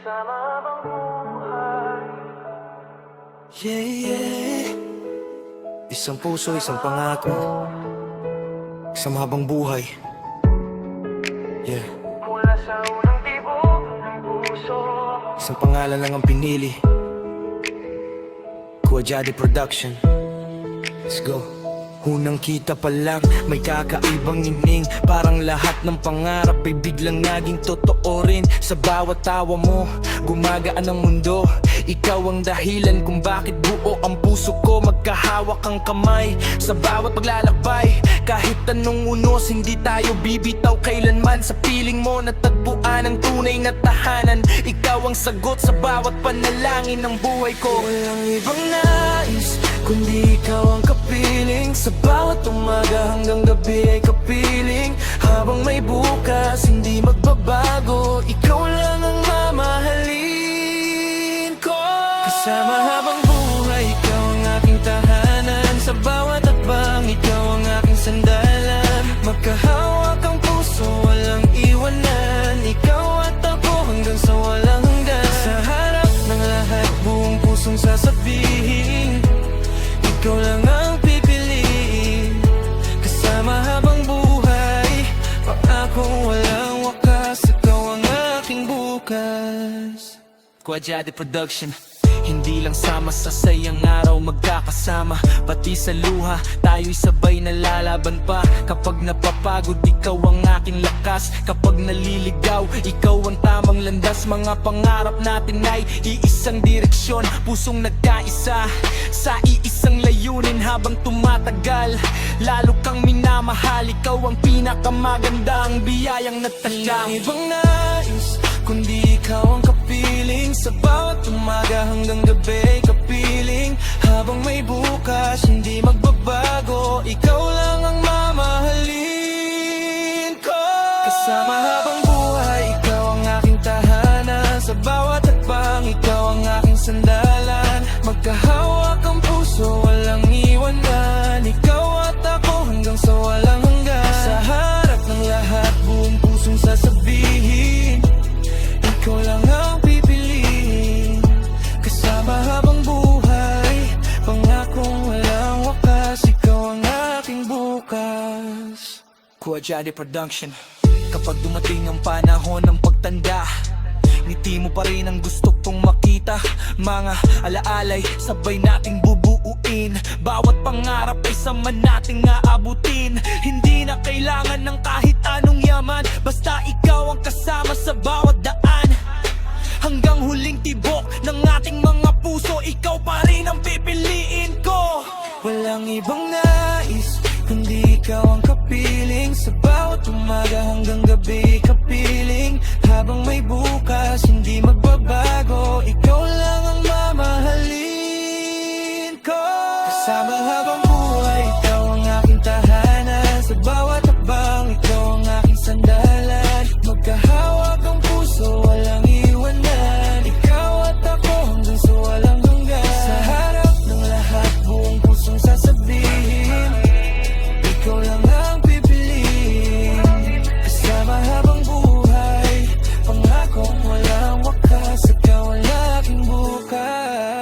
kasama habang buhay. Yeah, yeah. Isang puso, isang pangako, isang habang buhay. Yeah. Mula sa unang tibok ng puso, Isang pangalan lang ang pinili. Kuwajade Production. Let's go. Unang kita pa lang, may kakaibang ining. Parang lahat ng pangarap ay biglang naging totoo rin. Sa bawat tawa mo, gumagaan ang mundo. Ikaw ang dahilan kung bakit buo ang puso ko. Magkahawak ang kamay sa bawat paglalakbay. Kahit anong unos, hindi tayo bibitaw kailanman. Sa piling mo natagpuan ang tunay na tahanan. Ikaw ang sagot sa bawat panalangin ng buhay ko. Walang ibang nais kundi ikaw ang kapiling. Sa bawat umaga hanggang gabi ay kapiling. Habang may bukas, hindi magbabago. Ikaw lang ang mamahalin ko. Kasama habang buhay, ikaw ang aking tahanan. Sa bawat hakbang, ikaw ang aking sandalan. Magkahawak ang puso, walang iwanan. Ikaw at ako hanggang sa walang hanggan. Sa harap ng lahat, buong pusong sasabihin, ikaw lang ang pipiliin. Kasama habang buhay, pangakong walang wakas. Ikaw ang aking bukas. Kuwajade Production. Hindi lang sama sa sayang araw magkakasama, pati sa luha tayo'y sabay nalalaban pa. Kapag napapagod, ikaw ang aking lakas. Kapag naliligaw, ikaw ang tamang landas. Mga pangarap natin ay iisang direksyon, pusong nagkaisa sa iisang layunin. Habang tumatagal, lalo kang minamahal. Ikaw ang pinakamaganda, ang biyayang natanggap. Ibang nais kundi ikaw ang kapiling. Sa bawat umaga hanggang gabi kapiling. Habang may bukas, hindi magbabago. Ikaw lang ang mamahalin ko. Kasama habang buhay, ikaw ang aking tahanan. Sa bawat hakbang, ikaw ang aking sandalan. Magkahawak ang puso, walang iwanan. Ikaw at ako hanggang sa walang hanggan. Sa harap ng lahat, buong pusong sasabihin, ikaw lang ang pipiliin. Kasama habang buhay, pangakong walang wakas. Ikaw ang aking bukas. Kuwajade Production. Kapag dumating ang panahon ng pagtanda, ngiti mo pa rin ang gusto kong makita. Mga alaalay, sabay nating bubuuin. Bawat pangarap ay sama nating aabutin. Hindi na kailangan ng kahit anong yaman, basta ikaw ang kasama sa bawat daan. Hanggang huling tibok ng ating mga puso, ikaw pa rin ang pipiliin ko. Walang ibang nais kundi ikaw ang kapiling. Sa bawat umaga hanggang gabi kapiling. Habang may bukas, hindi magbabago. Ikaw lang ang mamahalin ko. Kasama habang buhay, ikaw ang aking tahanan. Sa bawat hakbang, ikaw ang aking sandalan. Magkahawak ang puso, walang iwanan. Ikaw at ako hanggang sa walang hanggan. Sa harap ng lahat, buong pusong sasabihin, ikaw lang ang pipiliin. Kasama habang buhay, pangakong walang wakas. Ikaw ang aking bukas.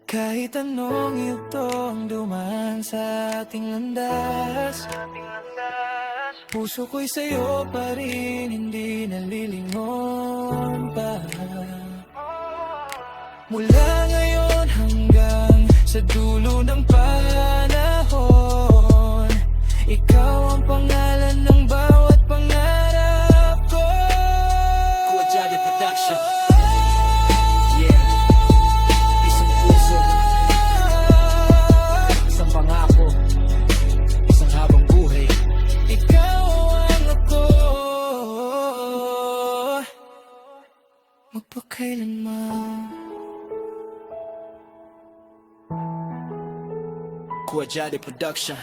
Kahit anong ito ang dumaan sa ating landas, puso ko'y sa'yo pa rin, hindi nalilingon pa. Mula ngayon hanggang sa dulo ng panahon, ikaw ang pangalan ng bawat pangarap ko. Kuwajade Production. Yeah. Isang puso, isang pangako, isang habang buhay. Ikaw ang ako, magpakailanman. Kuwajade Production.